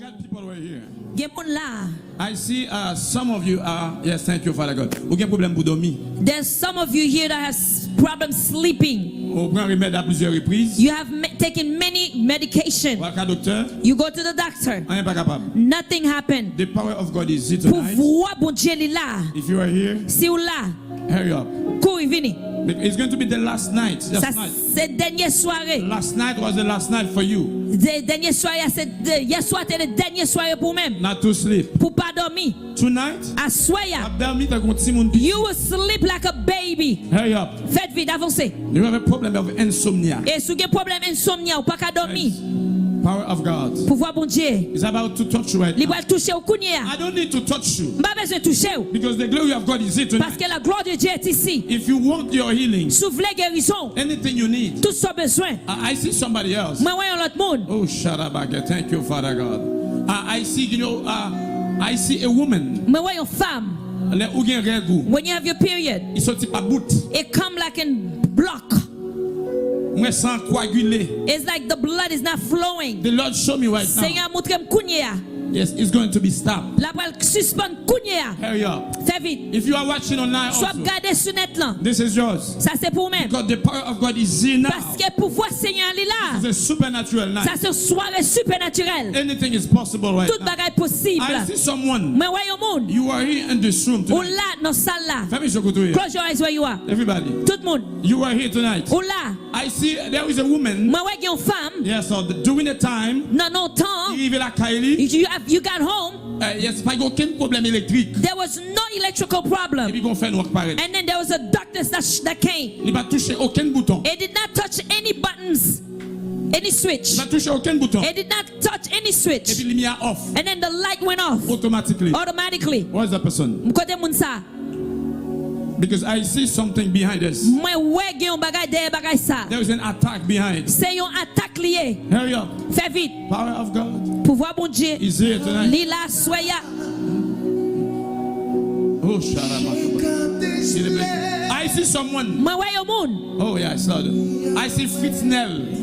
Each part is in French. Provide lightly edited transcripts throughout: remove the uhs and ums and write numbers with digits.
got people right here. Gen moun la. I see some of you are, yes, thank you, Father God. Ou gen problème pour dormir. There's some of you here that has problems sleeping. Ou prend remède à plusieurs reprises. You have taken many medication. Ou à docteur. You go to the doctor. On n'est pas capable. Nothing happened. The power of God is here tonight. Pouvoir bon Dieu li là. If you are here, Si ou là, hurry up. couri vini. It's going to be the last night. Ça c'est dernière soirée. Last night was the last night for you. Dernière soirée, c'est hier soir c'est le dernier soirée pour même. Not to sleep. Pour pas dormir. Tonight, Assoya. you will sleep like a baby. Hurry up. Faites vite, avancez. You have a problem of insomnia. Et si vous avez un problème insomnia ou pas qu'à dormir. Power of God. Pouvoir bon Dieu. Is about to touch you right now. I don't need to touch you. Pas besoin de toucher. Because the glory of God is here tonight. Parce que la gloire de Dieu est ici. If you want your healing, si vous voulez guérison, anything you need, tout ce besoin. I see somebody else. Moi voyons l'autre monde. Oh, Sharabaga, thank you, Father God. I see, I see a woman. Moi voyons femme. When you have your period, it come like in block. It's like the blood is not flowing. The Lord showed me right now. Yes, it's going to be stopped. Hurry up. If you are watching online also, this is yours. Because the power of God is here now. It's a supernatural night. Anything is possible right now. I see someone. You are here in this room tonight. Close your eyes where you are. Everybody. You are here tonight. I see there is a woman. Yes, so during the time. You got home. Yes, there was no electrical problem. And then there was a darkness that came. It did not touch any buttons, any switch. It did not touch any switch. And then the light went off automatically. What's that person? Because I see something behind us. There is an attack behind. Hurry up. Power of God is here tonight. Oh, I see someone. Oh, yeah, I saw them. I see Fitznell.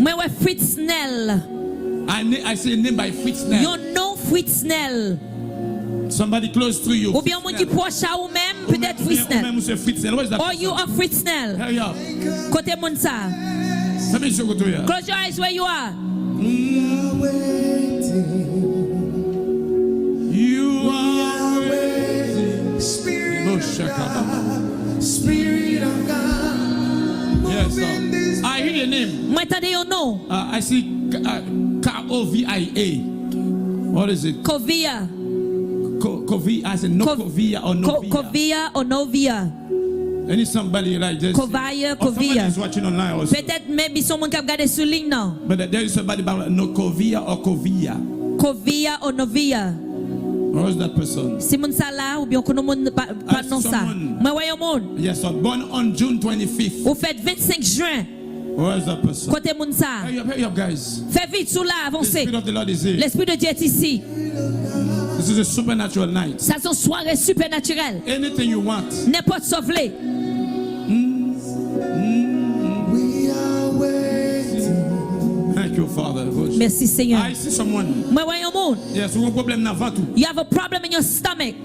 I see a name by Fitznell. You know Fitznell. Somebody close to you. Ou bien moun qui proche à ou même peut-être Fitznell. Or you are Fitznell. Hurry up. Côté moun ça. Close your eyes where you are. You are waiting. Spirit of God. Yes, I hear your name. Moi t'entends your nom. I see Kovia. What is it? Kovia. Kovia, I said no Kovia or Novia. Kovia or Novia. Any somebody like this? Kovia. Is watching online also. Peut-être maybe someone qui a regardé sur ligne non. But there is somebody about no Kovia or Kovia. Kovia or Novia. Where is that person? Si moun sa la ou bien kono moun pas non ça. Moi voyons moun. Yes, so born on June 25th. Ou fait 25 juin. Where is that person? Côté moun sa. Hurry up, guys. Fais vite sous là, avancez. The Spirit of the Lord is here. L'esprit de Dieu est ici. This is a supernatural night. Ça c'est une soirée supernaturelle. Anything you want. N'importe sauver. We are waiting. Thank you, Father. Merci Seigneur. I see someone. Moi voyons moun. Yes, vous avez un problème dans ventre. You have a problem in your stomach.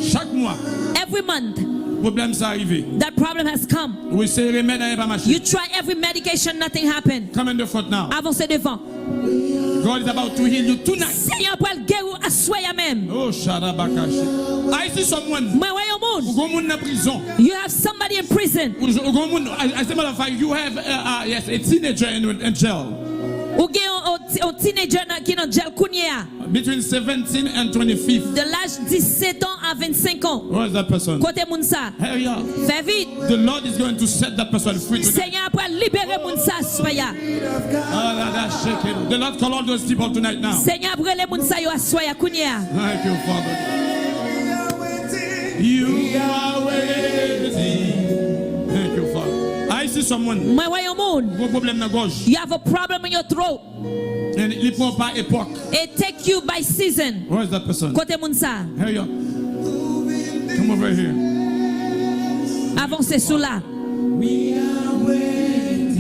Chaque mois. Every month. Problème ça arrive. That problem has come. We say remède n'a pas marché. You try every medication, nothing happened. Come in the front now. Avancez devant. God is about to heal you tonight. Seigneur pour le guérir à soi même. Oh, Sharabakashi. I see someone. Moi voyons moun. In prison. You have somebody in prison. As a matter of fact, you have yes, a teenager in jail. Ou gen un teenager qui est en jail kounya. Between 17 and 25. De l'âge 17 ans à 25 ans. Where is that person? Côté moun sa. Hurry up. Fais vite. The Lord is going to set that person free tonight. Seigneur après libérer moun sa soya. The Lord call all those people tonight now. Seigneur après les moun sa yo soya kounya. Thank you, Father. You are waiting. Thank you, Father. I see someone. Moi voyons moun. Problème dans gorge. You have a problem in your throat. And il prend par époque. It take you by season. Where is that person? Côté moun sa. Hurry up. Come over here. Avancez sous là. We are waiting.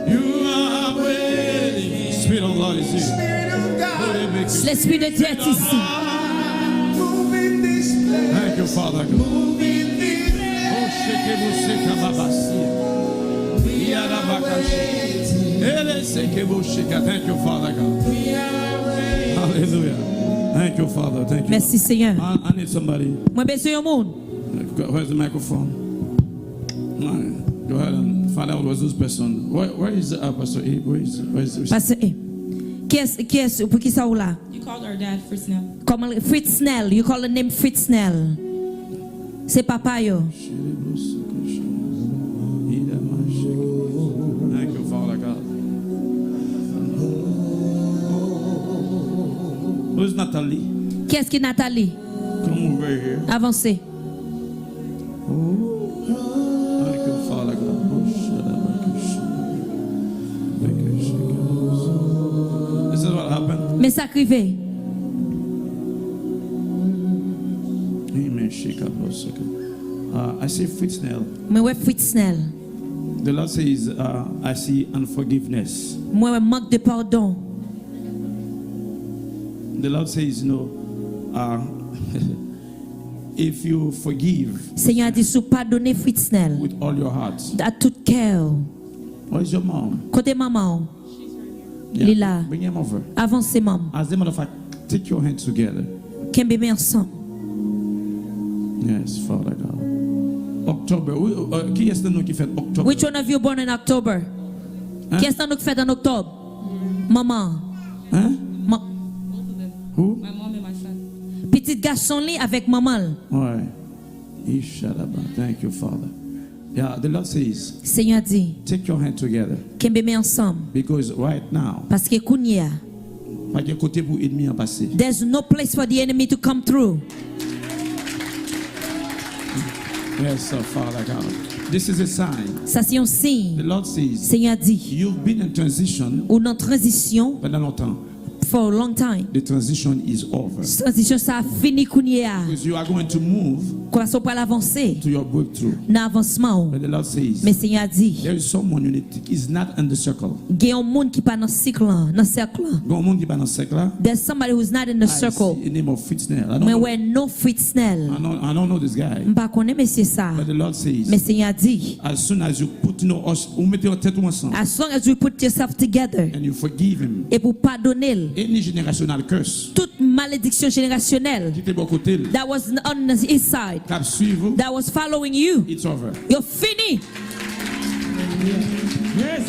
You are waiting. Spirit of God God is here. L'Esprit de Dieu est ici. Thank you, Father God. Thank you, Father God. Hallelujah. Thank you, Father. Thank you. Merci, Seigneur. I need somebody. Moi, besoin d'un monde. Where's the microphone? Go ahead and find out who's this person. Where is Pastor E? Where is Pastor E. Qui est pour qui ça ou là? You called our dad Fritznell. Comme Fritznell. You call the name Fritznell. C'est papa yo. Thank you, Father God. Who's Natalie? Qui est-ce qui est Nathalie? Come over here. Avancez. Thank you, Father God. This is what happened. Mais ça crivé. Amen. I see Fritznell. Mais ouais Fritznell. The Lord says, I see unforgiveness. Moi ouais manque de pardon. The Lord says, if you forgive Seigneur a dit sous pardonner Fritznell with all your heart. à tout cœur. Where's your mom? Côté maman. Yeah. Lila. Bring him over. Avancez maman. As a matter of fact, take your hands together. Qu'un bébé ensemble. Yes, Father God. October. Qui est-ce qui fait October? Which one of you born in October? Hein? Qui est-ce qui fait en octobre? Maman. Hein? Who? My mom and my son. Petit garçon li avec maman. Ouais. Thank you, Father. Yeah, the Lord says, Seigneur dit, take your hand together. qu'un bébé ensemble. Because right now, Parce que kounya, pas de côté pour ennemi en passer. there's no place for the enemy to come through. Yes, sir, Father God. This is a sign. Ça c'est un signe. The Lord says, Seigneur dit, you've been in transition ou dans transition pendant longtemps. for a long time. The transition is over. Transition ça a fini kounya. Because you are going to move Quoi ça peut l'avancer to your breakthrough. dans avancement. But the Lord says, Mais Seigneur dit, there is someone you need to, is not in the circle. il y a un monde qui pas dans cycle là, dans cercle là. Go on, qui pas dans ce cercle là. There's somebody who's not in the I circle. see the name of Fritznell. I Mais don't, ouais no Fritznell. I don't know this guy. M'pas connaît monsieur ça. But the Lord says, Mais Seigneur dit, as soon as you put us, vous mettez en tête ensemble, as long as you put yourself together and you forgive him, et pour pardonner any generational curse, toute malédiction générationnelle qui était bon côté, that was on his side, cap suivre, that was following you, it's over. you're finished. Yes.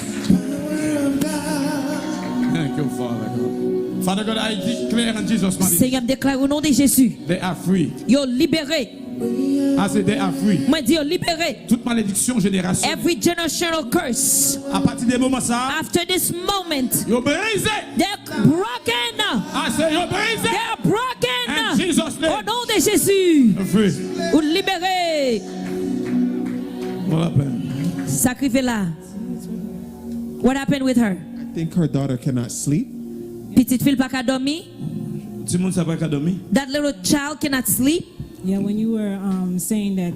Thank you, Father God. Father God, I declare in Jesus' name, Seigneur me déclare au nom de Jésus, they are free. you're libéré. I say they are free. Moi dis you're libéré. Toute malédiction générationnelle. Every generational curse. À partir des moments ça, After this moment, you're brisé. they're broken. I say you're brisé. They're broken. In Jesus' Au name. nom de Jésus, You're free. ou libéré. What happened? Sacrifié là. What happened with her? I think her daughter cannot sleep. Petite fille pas qu'à dormir. Tout le monde savait qu'à dormir. That little child cannot sleep. Yeah, when you were saying that,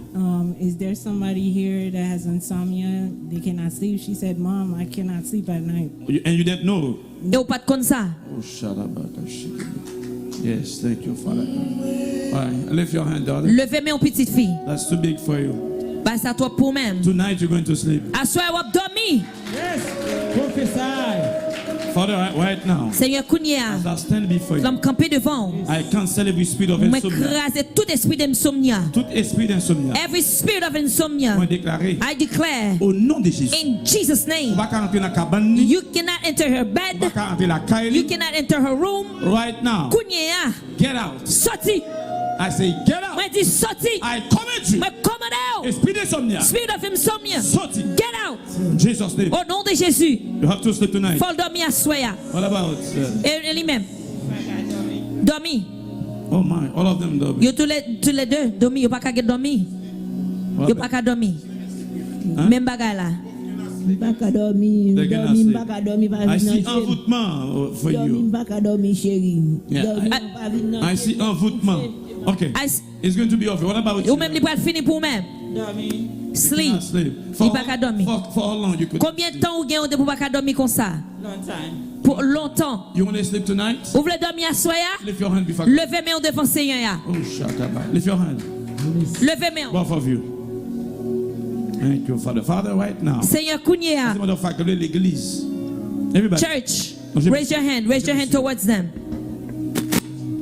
is there somebody here that has insomnia? They cannot sleep. She said, "Mom, I cannot sleep at night." And you didn't know. Et ou pas de comme ça. Oh, shalabakashiki. Yes, thank you, Father. All right, lift your hand, daughter. Levez mes petite fille. That's too big for you. Bah ça toi pour même. Tonight you're going to sleep. Assois ou dormir. Yes, prophesy. Father, right now, Seigneur Kounia, as I stand before you, l'homme campé devant. I cancel every spirit of Moi insomnia. écraser tout esprit d'insomnia. Tout esprit d'insomnia. Every spirit of insomnia. Moi déclarer I declare au nom de Jésus. in Jesus' name. On va pas rentrer dans la cabane ni. You cannot enter her On bed. va pas rentrer dans la caille. You cannot enter her room. Right now, Kounia, get out. sorti. I say get out. Moi dis sorti. I command you. Moi commande out. Esprit d'insomnia. Spirit of insomnia. Sorti. Get out. In Jesus' name. Au nom de Jésus. You have to sleep tonight. Faut dormir à soya. What about? Et lui-même. Dormi. Oh my, all of them though. Yo tous les deux dormi. Yo pas qu'à dormir. Yo pas qu'à dormir. Même bagay là. Mbaka dormi, They're gonna dormi, sleep. mbaka dormi, pas I vin see nan chéri. envoûtement for Dormi, you. mbaka dormi, chéri. Yeah, Dormi, I- pas vin nan I see chéri. envoûtement. Okay, it's going to be over. What about Ou you? même li pral fini pour même. Sleep. Sleep. Il pas qu'à dormir. For how long you could? Combien de temps ou gen ou de pour pas qu'à dormir comme ça? Long time. pour longtemps. You want to sleep tonight? Vous voulez dormir à soir? Lift your hand before God. Levez main devant Seigneur. Oh, shakaba. Lift your hand. Levez main. Both of you. Thank you, Father. Father, right now. Seigneur Kounia. As a matter of fact, l'église. Everybody. Church, raise your hand. Raise your hand towards them.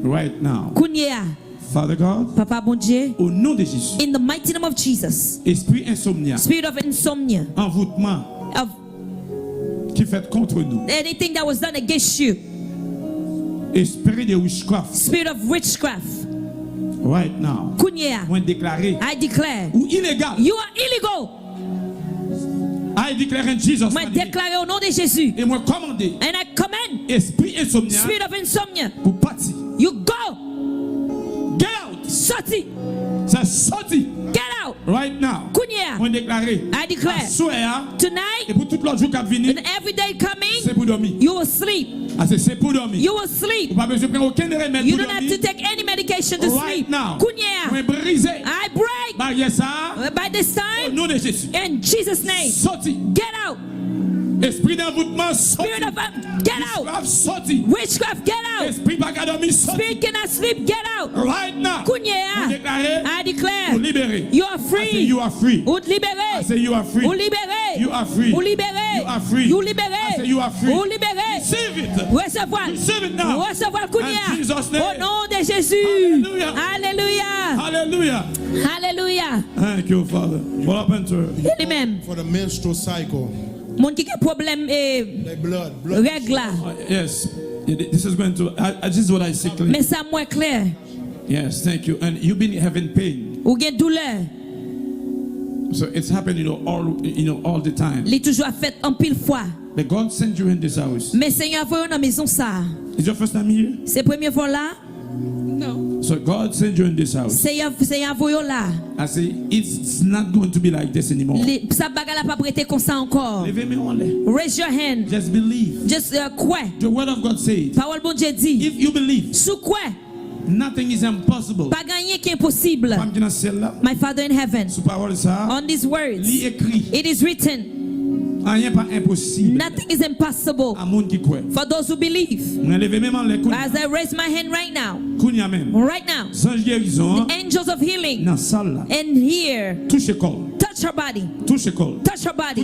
Right now. Kounia. Father God. Papa bon Dieu. Au nom de Jésus. In the mighty name of Jesus. Esprit insomnia. Spirit of insomnia. Envoûtement. Of qui fait contre nous. Anything that was done against you. Esprit de witchcraft. Spirit of witchcraft. Right now. Kounia. I declare. Ou illégal. You are illegal. I declare in Jesus' name. Déclaré au nom de Jésus. Et moi commander. And I command. Esprit insomnia. Spirit of insomnia. Pour partir. You go. Get out. Sorti. C'est sorti. Get out. Right now. Kounia. On déclarer. I declare. Tonight. Et pour tout l'autre jour qui venir. And every day coming. C'est pour dormir. You will sleep. C'est pour dormir. You will sleep. Pas besoin de prendre aucun remède. You don't have to take any medication to sleep. Now. Kounia. I break. By this time. Au nom de Jésus. In Jesus' name. Sorti. Get out. Esprit d'envoûtement, sorti. Spirit of get out. Witchcraft, sorti. Witchcraft, get out. Esprit bagadormi, sorti. Spirit cannot sleep, get out. Right now. I declare. Vous libérez. You are free. I say you are free. Vous libérez. I say you are free. Vous libérez. You are free. Vous libérez. You are free. Vous libérez. I say you are free. Vous libérez. Receive it. Recevoir. Receive it now. Recevoir Kounia. In Jesus' name. Au nom de Jésus. Hallelujah. Hallelujah. Hallelujah. Hallelujah. Thank you, Father. What happened to her? Lui-même. For the menstrual cycle. Mon qui a problème règle là. Yes. This is going to. This is what I see clearly. Mais ça moins clair. Yes, thank you. And you've been having pain. Ou gen douleur. So it's happened, all the time. Il toujours fait en pile fois. But God sent you in this house. Mais Seigneur voyons dans maison ça. Is your first time here? C'est première fois là? No. So God sent you in this house. Seigneur voyons là. I say it's not going to be like this anymore. Ça bagala pas prêter comme ça encore. Raise your hand. Just believe. Just quoi? The word of God says. Parole bon Dieu dit. If you believe. Sous quoi? Nothing is impossible. Pas gagner qui est impossible. My Father in heaven. On these words. It is written. Nothing is impossible for those who believe. As I raise my hand right now, the angels of healing and here touch her body. Touch her body.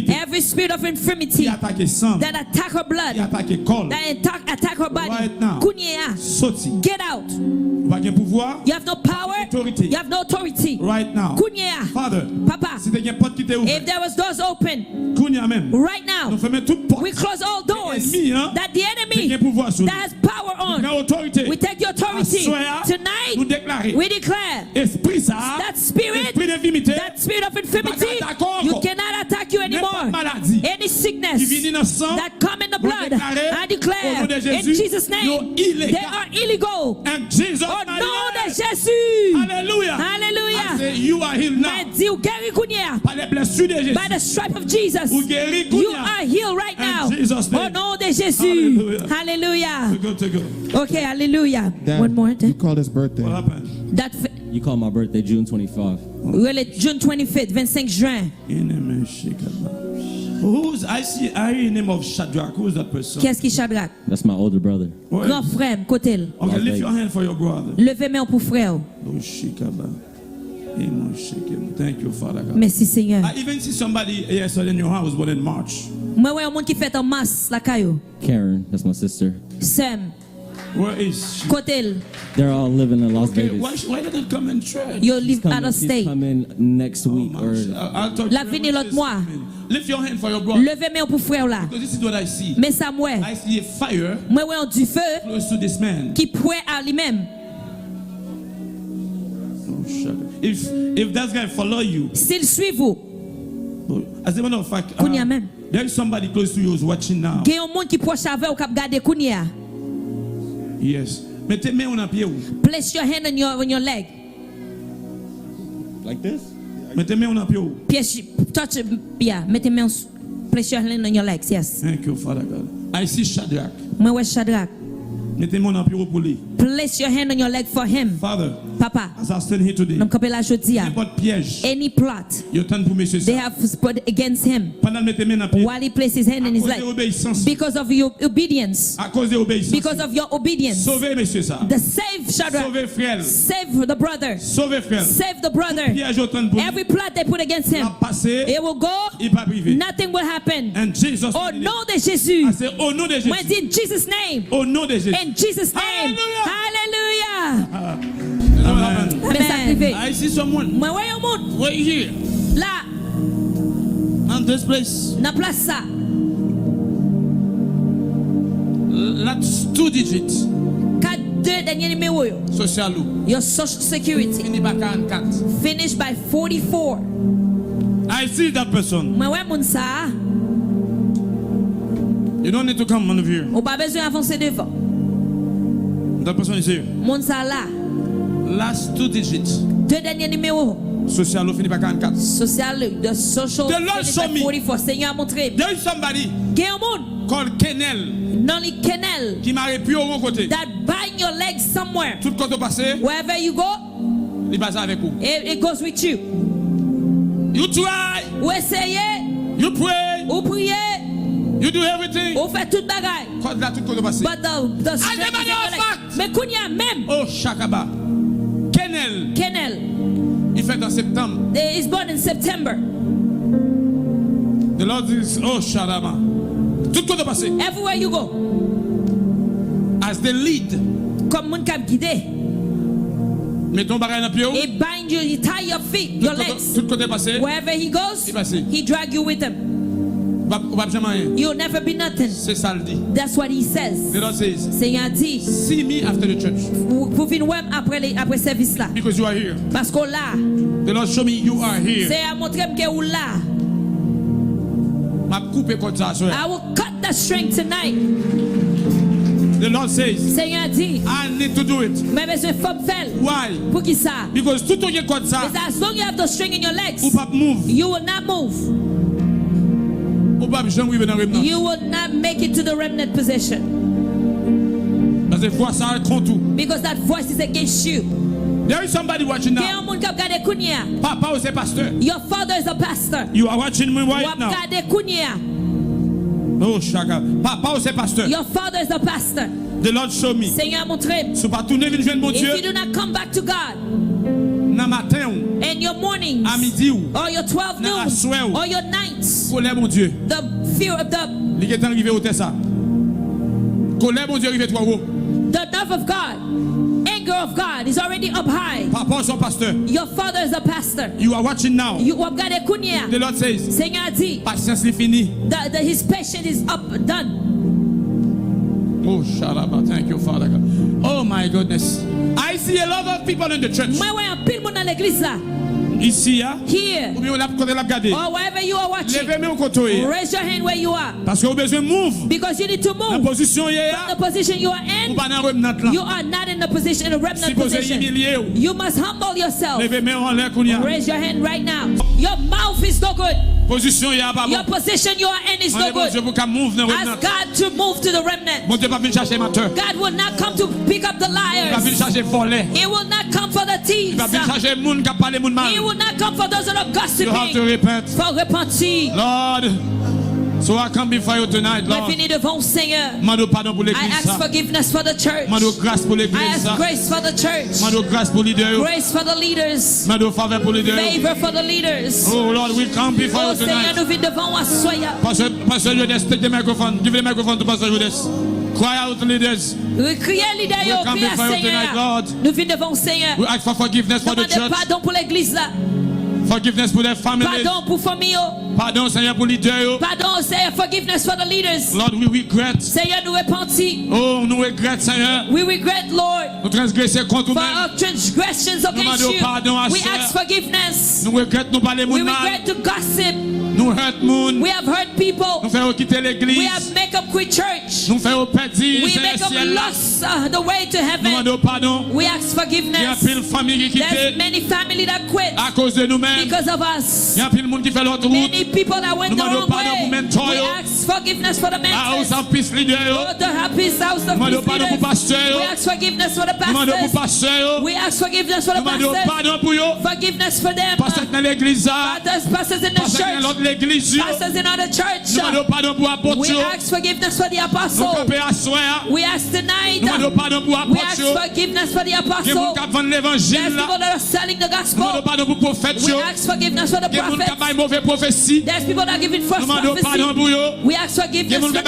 Every spirit of infirmity that attack her blood, that attack her body, get out. You have no power. You have no authority. Right now. Father, Papa, if there was doors open, right now, we close all doors that the enemy that has power on. We take the authority. Tonight, we declare that spirit of infirmity, you cannot attack you anymore. Any sickness that come in the blood, I declare in Jesus' name, they are illegal. Au nom de Jésus. Hallelujah. Hallelujah. You are healed now. By the stripe of Jesus, you are healed right now. Au nom de Jésus. Hallelujah. Okay, hallelujah. Dad, one more. You called his birthday. What happened? You called my birthday June 25. Really, June 25th, 25 juin. I hear the name of Shadrach. Who is that person? Qu'est-ce qui Shadrach? That's my older brother. Grand frère, côté. Okay, lift your hand for your brother. Levez main pour frère. Thank you, Father God. Merci Seigneur. I even see somebody yesterday in your house born in March. Moi, ouais, un monde qui fait en masse la caillou. Karen, that's my sister. Sam. Where is she? Côté. They're all living in Las Vegas. Why did they come in church? You live out of state. She's coming next week. La venue l'autre mois. Lift your hand for your brother. Levez main pour frère là. Because this is what I see. Mais ça moi. I see a fire. Moi ouais du feu. Close to this man. Qui pourrait à lui-même. If that guy follow you. S'il suit vous. As a matter of fact, there is somebody close to you who's watching now. Il y a un monde qui proche avec ou qui regarde Kounia. Yes. Mettez main on pied. Place your hand on your leg. Like this? Mettez main on pied. Touch, yeah. Mettez main. Place your hand on your legs. Yes. Thank you, Father God. I see Shadrach. Moi ouais Shadrach. Mettez main on pied pour lui. Place your hand on your leg for him. Father, Papa, as I stand here today, any plot they have put against him while he placed his hand in his leg, because of your obedience, because of your obedience, the save Shadrach, save the brother, save the brother. Every plot they put against him, it will go, nothing will happen. Au nom de Jésus, moi dis in Jesus' name, in Jesus' name, hallelujah. Amen. I see someone right here. Là, on this place. na place ça. That's 2 digits. 2 derniers numéros. Social. Your social security. Finished by 44. I see that person. Moi ouais moun ça. You don't need to come on here. Ou pas besoin avancer devant. That person is here. Moun ça là. Last 2 digits. 2 derniers numéros. Social fini par 44. Social, the social finished by 44. Seigneur a montré. There is somebody called Kenel. Noli Kenel. Qui m'a répué au bon côté. That bind your legs somewhere. Tout côté passé. Wherever you go. Il passe avec vous. It goes with you. You try. Ou essayez. You pray. Ou priez. You do everything. Ou fait toute bagaille. Quand là tout côté passé. But the strength is in your leg. Mais kounya même. Oh Shakaba. Kenel. Il fait en septembre. He's born in September. The Lord is Shadama. Tout côté passé. Everywhere you go. As the lead. Comme moun k'ap guide. Mets ton bagage dans pied. He bind you, he tie your feet, your legs. Tout côté passé. Wherever he goes, he drag you with him. You'll never be nothing. C'est ça le dit. That's what he says. The Lord says. Seigneur dit. See me after the church. Vous venez après service là. Because you are here. Parce que là. The Lord show me you are here. C'est à montrer que vous là. I will cut that string tonight. The Lord says. Seigneur dit. I need to do it. Mais besoin faut faire. Why? Pour qui ça? Because tout au lieu comme ça. Because as long as you have the string in your legs. Ou pas move. You will not move. You will not make it to the remnant position. Because that voice is against you. There is somebody watching now. Papa is a pastor. Your father is a pastor. You are watching me right now. Oh, Shaka. Papa is a pastor. Your father is a pastor. The Lord show me. Seigneur montré. If you do not come back to God. In your mornings, or your 12 noons, or your nights, the fear of the nerve of God, anger of God is already up high. Your father is a pastor. You are watching now. The Lord says, Seigneur dit, his patience is up, done. Oh, Sharaba, thank you, Father God. Oh, my goodness. I see a lot of people in the church. Ici, here, or wherever you are watching, raise your hand where you are. Because you need to move. From the position you are in, you are not in the position, a remnant position. You must humble yourself. Raise your hand right now. Your mouth is no good. Your position you are in is no good. Ask God to move to the remnant. God will not come to pick up the liars. He will not come for the thieves. He will not come for those that are gossiping. You have to repent. For repentir. Lord, so I come before you tonight, Lord. I ask forgiveness for the church. I ask grace for the church. Grace for the leaders. Favor for the leaders. Oh Lord, we come before you tonight. Pastor Judas, take the microphone. Give the microphone to Pastor Judas. Cry out, leaders. We come before you tonight, Lord. We ask for forgiveness for the church. Forgiveness for their families. Pardon pour famille. Pardon, Seigneur, pour leaders. Pardon, Seigneur, forgiveness for the leaders. Lord, we regret. Seigneur, nous repentis. Oh, nous regret, Seigneur. We regret, Lord. Nous transgresser contre for nous-mêmes. our transgressions against you. We ask forgiveness. Nous regret nous parler we regret to gossip. Nous hurt moun. We have hurt people. Nous faisons quitter l'église. We have make them quit church. Nous faisons perdre. We make them lost the way to heaven. Nous demandons pardon. We ask forgiveness. Il y a pile famille qui quitte. There's many family that quit. À cause de nous-mêmes. Because of us. Il y a pile monde qui fait l'autre route. Many people that went the wrong way. We ask forgiveness for the mentors. House of Peace leader. The peace house, the of these leaders. We ask forgiveness for the pastors. We ask forgiveness for the pastors. Forgiveness for them. Pastors in the church. Pastors in other church. We ask forgiveness for the apostles. We ask tonight. We ask forgiveness for the apostles. There's people that are selling the gospel. We ask forgiveness for the prophets. There's people that are giving false prophecy. We ask forgiveness for them.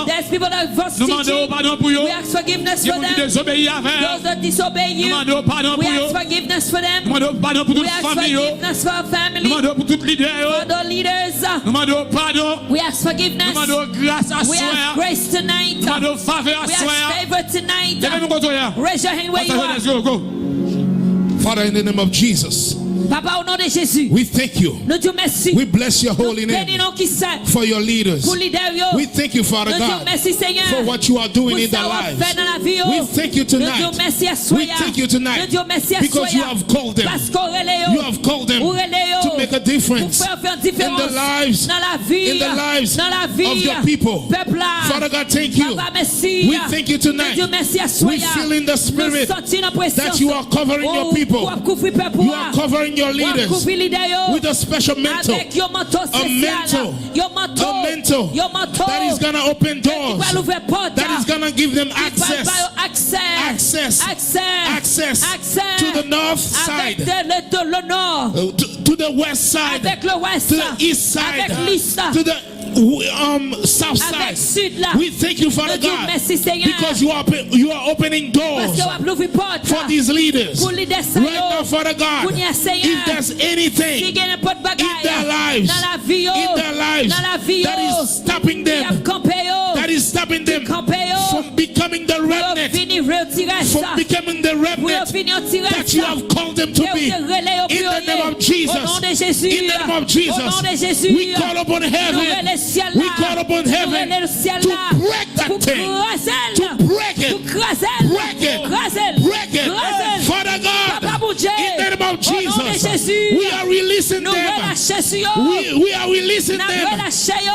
There's people that are false teaching. We ask forgiveness for them. Those that disobey you. We ask forgiveness for them. We ask forgiveness for our family. For the leaders. We ask forgiveness. We ask grace tonight. We ask favor tonight. Raise your hand where you are. Father, in the name of Jesus, Papa, au nom de Jésus, we thank you. Nous te merci. We bless your holy name for your leaders. We thank you, Father God, for what you are doing in their lives. We thank you tonight. We thank you tonight because you have called them. You have called them to make a difference in the lives of your people. Father God, thank you. We thank you tonight. We feel in the spirit that you are covering your people. You are covering your leaders with a special mantle, a mantle that is going to open doors, that is going to give them access to the north side, to the west side, to the east side, to the south side. We thank you, Father God, because you are opening doors for these leaders. Right now, Father God, if there's anything in their lives that is stopping them, from becoming the remnant, that you have called them to be, in the name of Jesus, in the name of Jesus, we call upon heaven. We call upon heaven to break that thing, to break it. Father God, in the name of Jesus, we are releasing them. We are releasing them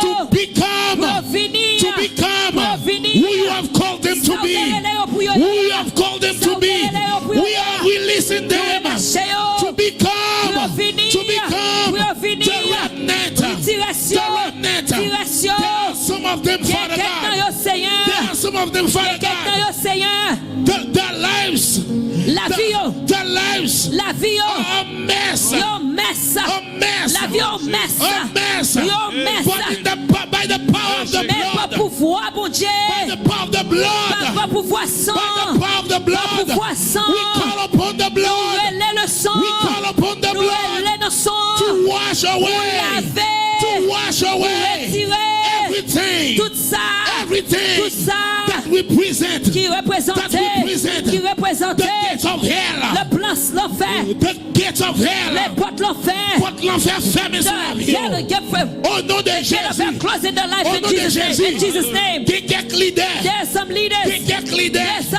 to become who you have called them to be. Who you have called them to be. We are releasing them to become the remnant. There are some of them, Father God. There are some of them, Father God. Their lives, their lives are a mess. But by the power of the blood, by the power of the blood, we call upon the blood. We call upon the blood to wash away everything that we present, the gates of hell, the gates of hell, porte l'enfer fermé sur la vie. Au nom de Jésus, in Jesus' name. There's some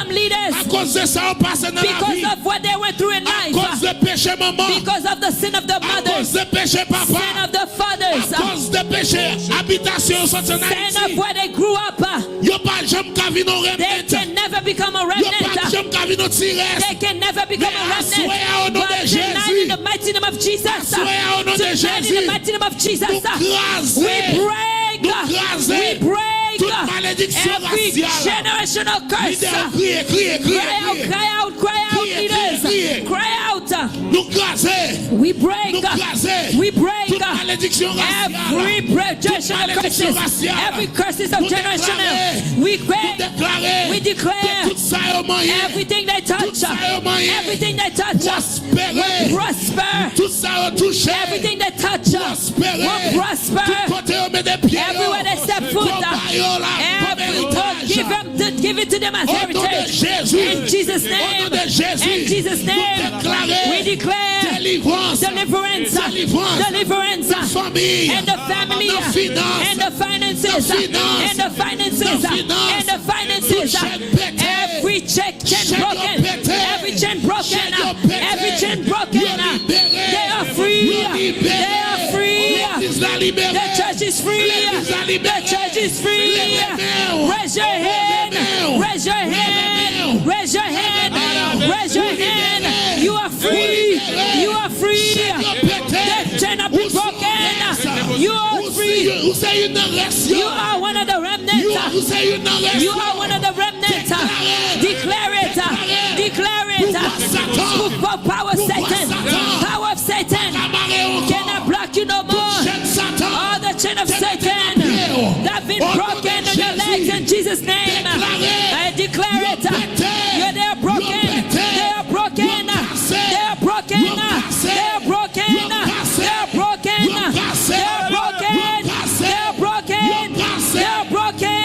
leaders. À cause de ça, on passe dans la vie. Because of what they went through in life. À cause de péché maman. Because of the sin of the mothers. À cause de péché papa. Sin of the fathers. À cause de péché habitation sur ton Sin of where they grew up. They can never become a remnant. They can never become a remnant. But tonight in the mighty name of Jesus. Tonight in the mighty name of Jesus. We break every generational curse. Cry out, leaders. Cry out. We break every generational curses. Every curses of generational. We declare everything they touch will prosper. Everything they touch will prosper. Everywhere they step foot, give it to them as heritage. In Jesus' name, we declare deliverance and the family and the finances. Every chain broken. They are free. The church is free. Raise your hand. Raise your hand. Raise your hand. Raise your hand. You are free. You are free. The chain has been broken. You are free. You are one of the remnants. You are one of the remnants. Declare it. Declare it. Power of Satan. Power of Satan cannot block you no more. All the chain of Satan that have been broken on your legs in Jesus' name. I declare it. They are broken. They are broken. They are broken. They are broken. They are broken. They are broken. They are broken. They are broken.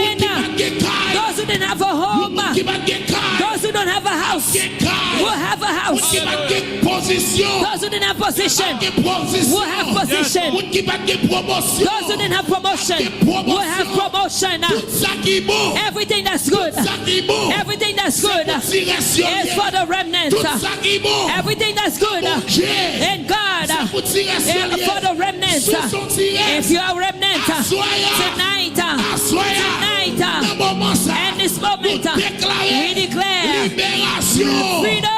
Those who didn't have a home, those who don't have a house, will have a house. Those who didn't have position will have position. Those who didn't have promotion will have promotion. Everything that's good, everything that's good is for the remnant. Everything that's good in God is for the remnant. If you are a remnant tonight, and this moment, we declare freedom,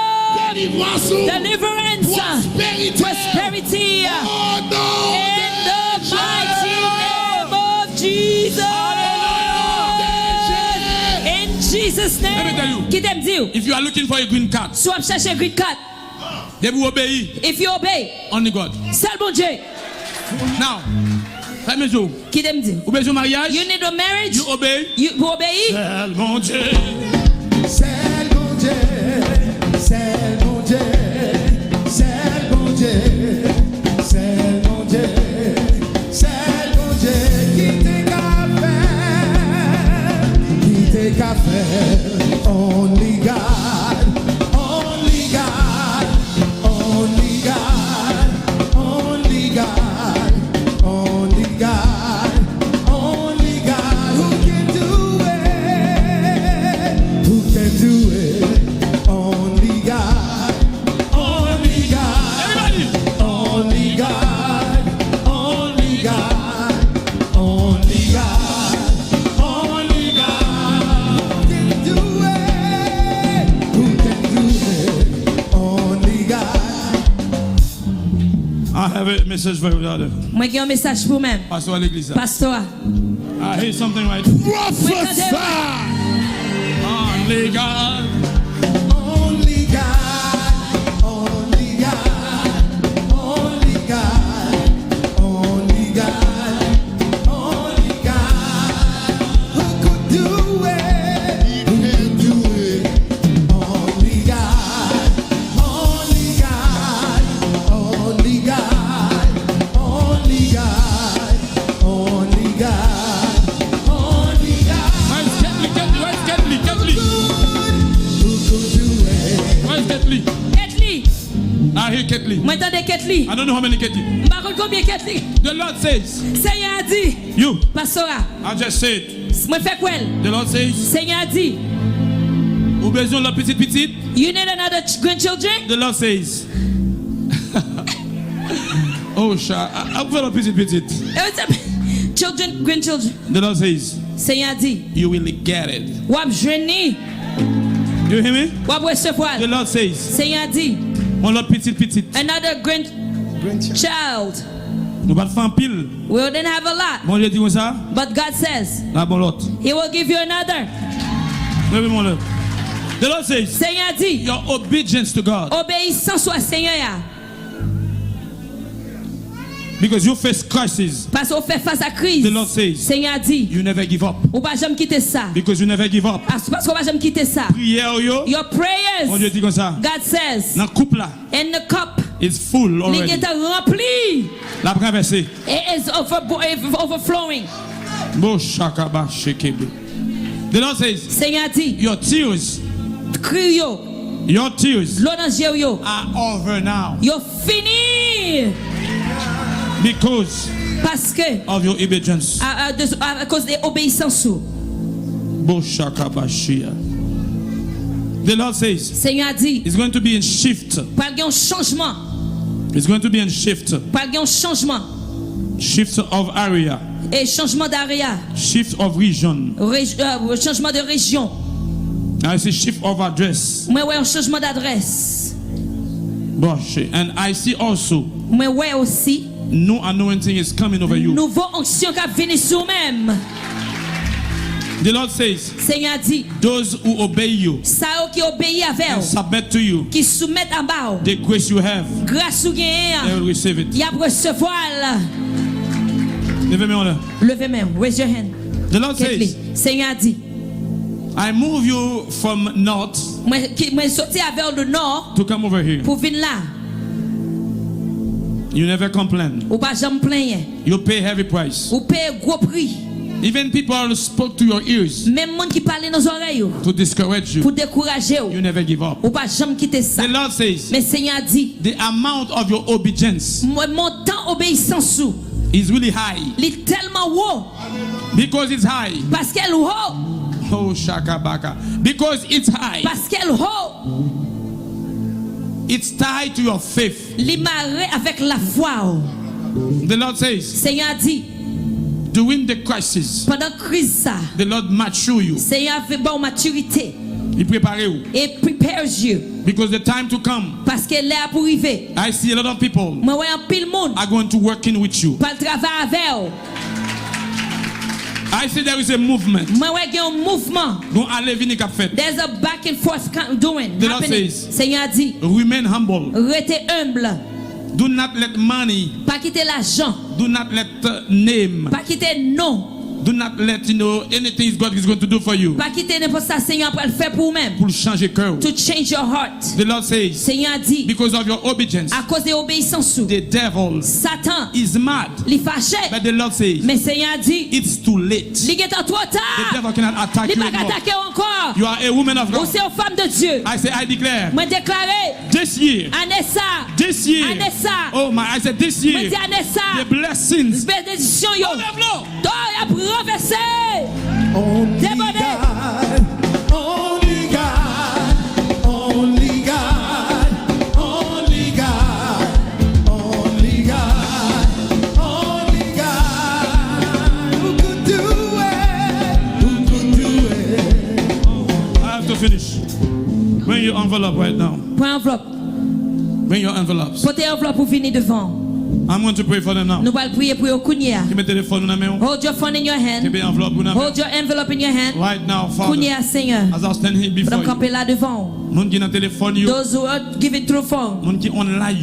deliverance, prosperity in the mighty name of Jesus. In Jesus' name. Let me tell you, if you are looking for a green card, so I'm cherchant green card. If you obey, only God. Seul bon Dieu. Now, let me do. Qui t'aime dire? Mariage. You need a marriage. You obey. You obey. Seul bon Dieu. Seul bon Dieu. Seul bon Dieu. Seul bon Dieu. Seul bon Dieu. Seul bon Dieu. Qui t'est qu'à faire. Only God. Only God. Only God. Only God. Only God. Only God. Who can do it? Who can do it? Only God. Only God. Only God. Only God. Only God. Only God. Who can do it? Who can do it? Only God. I have a message for you, brother. Moi qui ai un message pour même. Pasteur à l'église. Pasteur. I hear something right. Prophesy. Only God. Only God. Only God. Only God. Only God. Only God. Who could do it? Who can do it? Only God. Only God. Only God. Only God. Only God. Only God. Where's Ketley? Who could do it? Where's Ketley? Ketley. I hear Ketley. Moi t'entends Ketley. I don't know how many Ketley. M'pas combien Ketley. The Lord says. Seigneur a dit. You. Pasteur. I just said. Moi fais quoi? The Lord says. Seigneur a dit. Ou besoin de la petite. You need another grandchildren? The Lord says. Oh, I feel a petite. Children, grandchildren. The Lord says. Seigneur a dit. You will get it. Wap jweni. You hear me? Wap recevoir. The Lord says. Seigneur a dit. On l'a petite. Another grandchild. Nous pas faire pile. We didn't have a lot. Bon Dieu dit comme ça. But God says. La bon l'autre. He will give you another. Oui, mon Dieu. The Lord says. Seigneur a dit. Your obedience to God. Obéissance au Seigneur. Because you face crisis. Parce qu'on fait face à crise. The Lord says. Seigneur a dit. You never give up. Ou pas jamais quitter ça. Because you never give up. Parce qu'on va jamais quitter ça. Prière yo. Your prayers. Mon Dieu dit comme ça. God says. Dans couple là. And the cup. It's full already. Il est rempli. La traversée. It is overflowing. The Lord says. Seigneur a dit. Your tears. Crio. Your tears. L'eau dans les yeux are over now. You're fini. Because parce que of your obedience. À cause de l'obéissance. The Lord says. Seigneur a dit. It's going to be in shift. Pas de changement. It's going to be in shift. Pas de changement. Shift of area. Et changement d'area. Shift of region. Changement de région. I see shift of address. Moi ouais un changement d'adresse. And I see also. Moi ouais aussi. New anointing is coming over you. Nouveau onction qui vient sur même. The Lord says, Seigneur dit, those who obey you, ça qui obéit avec, submit to you, qui soumettent en bas, the grace you have, grâce ou gain, they will receive it. Y a recevoir. Levez main là. Levez main. Raise your hand. The Lord says, Seigneur dit, I move you from north. Moi sorti vers le nord. To come over here. Pour venir là. You never complain. Ou pas jamais plaindre. You pay heavy price. Ou paye gros prix. Even people spoke to your ears. Même monde qui parle nos oreilles. To discourage you. Pour décourager. You never give up. Ou pas jamais quitter ça. The Lord says. Mais Seigneur dit. The amount of your obedience. Mon temps obéissance sous. Is really high. Il est tellement haut. Because it's high. Parce qu'elle haut. Oh shakabaka. Because it's high. Parce qu'elle haut. It's tied to your faith. Limaré avec la foi. The Lord says. Seigneur dit. During the crisis. Pendant crise ça. The Lord mature you. Seigneur fait bon maturité. Il prépare vous. It prepares you. Because the time to come. Parce que l'air pour arriver. I see a lot of people. Moi ouais un pile monde. Are going to working with you. Pas travailler avec. I see there is a movement. Moi ouais un mouvement. Don't aller venir cap fait. There's a back and forth doing. The Lord says. Seigneur dit. Remain humble. Restez humble. Do not let money. Pas quitter l'argent. Do not let name. Pas quitter nom. Do not let anything God is going to do for you. Pas quitter n'importe ça Seigneur pour le faire pour vous-même. Pour changer cœur. To change your heart. The Lord says. Seigneur dit. Because of your obedience. À cause de l'obéissance. The devil. Satan. Is mad. Il fâché. But the Lord says. Mais Seigneur dit. It's too late. Il est trop tard. The devil cannot attack you anymore. Encore. You are a woman of God. Vous êtes une femme de Dieu. I say I declare. Moi déclarer. This year. Anessa. This year. Anessa. Oh my! I said this year. Moi dis Anessa. The blessings. Bénédiction yo. Renversé. Only God, only God, only God, only God, only God, only God, who could do it, who could do it. I have to finish. Bring your envelope right now. Prends enveloppe. Bring your envelopes. Portez enveloppe pour venir devant. I'm going to pray for them now. Nous allons prier pour eux. Hold your phone in your hand. Hold your envelope in your hand. Right now, Father. As I stand here before you. Those who are giving through phone.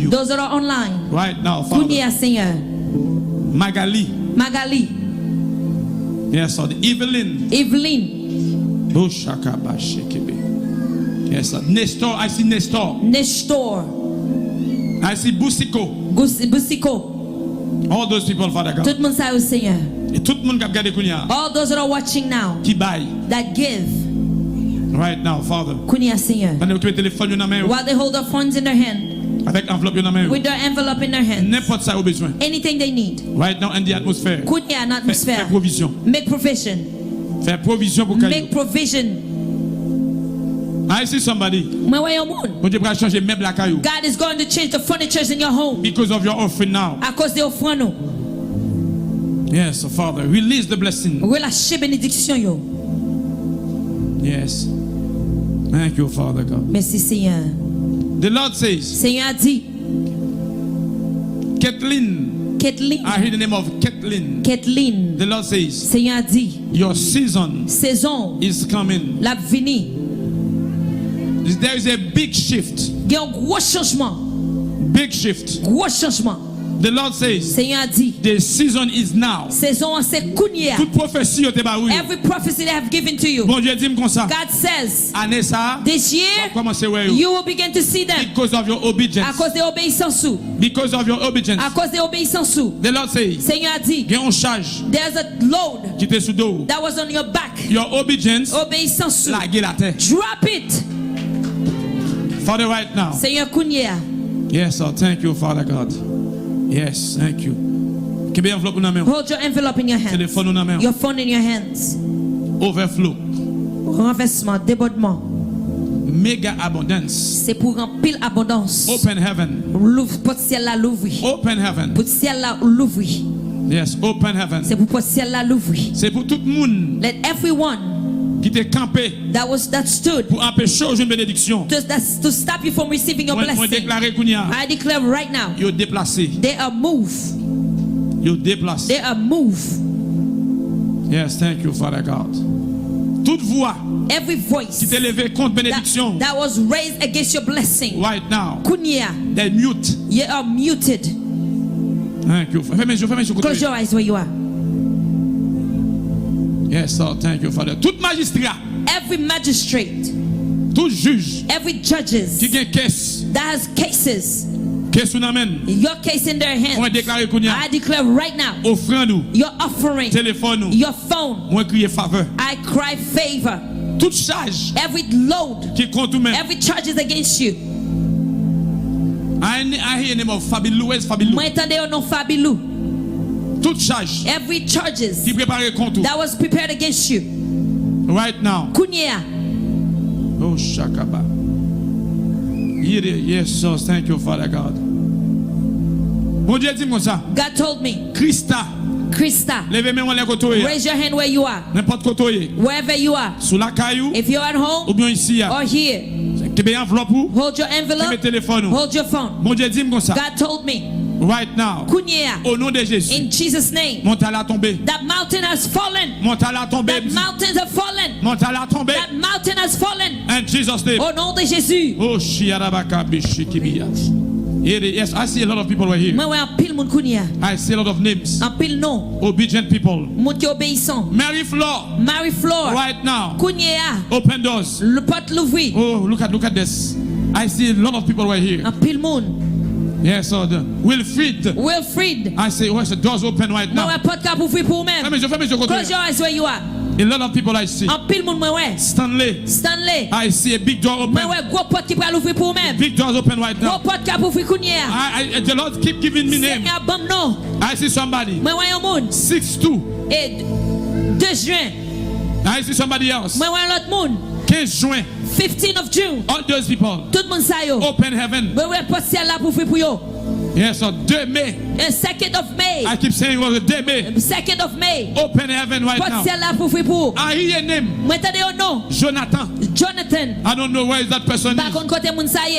Those that are online. Right now, Father. Magali. Yes, Lord. Evelyn. Yes, Lord. Nestor. I see Nestor. I see Busiko. All those people, Father God. Tout le monde sait au Seigneur. Et tout le monde qui regarde kounya. All those that are watching now. Qui baille. That give. Right now, Father. Kounya Seigneur. While they hold their phones in their hand. Avec enveloppe dans main. With their envelope in their hand. N'importe ça au besoin. Anything they need. Right now in the atmosphere. Kounya in atmosphere. Faire provision. Make provision. Faire provision pour Make provision. I see somebody. God is going to change the furniture in your home. Because of your offering now. À cause de offrande. Yes, so Father, release the blessing. Relâchez bénédiction yo. Yes. Thank you, Father God. Merci Seigneur. The Lord says. Seigneur dit. Kathleen. I hear the name of Kathleen. The Lord says. Seigneur dit. Your season. Saison. Is coming. La vini. There is a big shift. Il y a un gros changement. Big shift. Gros changement. The Lord says. Seigneur dit. The season is now. Saison c'est kounia. Toute prophétie au tebaou. Every prophecy they have given to you. Bon Dieu dit comme ça. God says. Anessa. This year. You will begin to see them. Because of your obedience. À cause de obéissance. Because of your obedience. À cause de obéissance. The Lord says. Seigneur dit. Il y a une charge. There's a load. Qui était sous dos. That was on your back. Your obedience. Obéissance. La la terre. Drop it. Father, right now. Seigneur Kounia. Yes, Lord. Thank you, Father God. Yes, thank you. Hold your envelope in your hands. Your phone in your hands. Overflow. Renversement, débordement. Mega abundance. C'est pour remplir abondance. Open heaven. Porte ciel là l'ouvrir. Open heaven. Porte ciel là l'ouvrir. Yes, open heaven. C'est pour porte ciel là l'ouvrir. C'est pour tout le monde. Let everyone qui t'est campé that stood pour empêcher une bénédiction. To stop you from receiving your blessing. I declare right now. You're déplacé. They are moved. You're déplacé. They are moved. Yes, thank you, Father God. Toute voix every voice qui t'est levée contre bénédiction that was raised against your blessing right now, they're mute. You are muted. Thank you. Close your eyes where you are. Yes, sir. Thank you, Father. Tout magistrat, every magistrate, tout juge, every judges qui a case, that has cases, your case in their hands, I declare right now, your offering, your phone, I cry favor. Toute charge, every load, qui contre nous, every charge is against you. I hear the name of Fabilou. Where's Fabilou? Moi entendez au nom Fabilou. Toute charge, every charges qui préparé contre that was prepared against you right now. Kunya. Oh Shakaba. Yes, sir. Thank you, Father God. Bon Dieu dit moi ça. God told me. Krista. Raise your hand where you are. Wherever you are. If you're at home or here. Hold your envelope. Hold your phone. God told me. Right now, au nom de Jésus, in Jesus' name, that mountain has fallen. That mountains have fallen. That mountain has fallen. In Jesus' name. Au nom de Jésus. Oh, yes, I see a lot of people right here. I see a lot of names. Obedient people. Mary Floor. Right now. Open doors. Oh, look at this. I see a lot of people right here. Yes, Wilfried. I say, the doors open right now. Close your eyes where you are. A lot of people I see. Stanley. I see a big door open. Big doors open right now. The Lord keep giving me names. I see somebody. 6-2. 2 juin. I see somebody else. 15 juin. 15th of June. All those people. Open heaven. Yes, so 2 May. 2nd of May. I keep saying it was a 2 May. 2nd of May. Open heaven right now. I hear a name. Jonathan. I don't know where is that person is.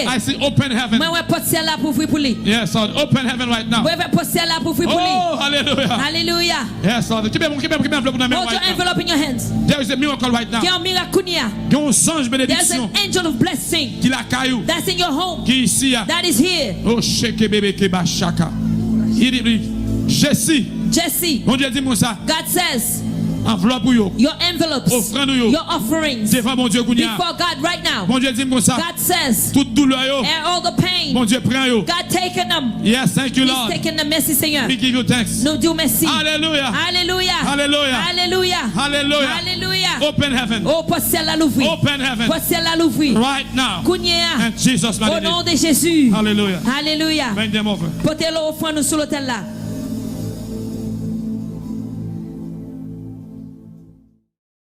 I see open heaven. Yes, so open heaven right now. Oh, hallelujah. Hallelujah. Yes, so hold your envelope in your hands. There is a miracle right now. There's an angel of blessing that's in your home. That is here. Oh, shake baby kebashaka. Jesse. God says your envelopes, your offerings before God right now. God says all the pain, God taken them. Yes, thank you, Lord. He's taken them. Merci Seigneur. We give you thanks. Nous disons merci. Hallelujah. Hallelujah. Hallelujah. Hallelujah. Hallelujah. Hallelujah. Open heaven. Oh, portière la l'ouvrir. Open heaven. Portière la l'ouvrir. Right now. In Jesus' name. Au nom de Jésus. Hallelujah. Hallelujah. Bring them over. Portez-le au fond nous sur l'autel là.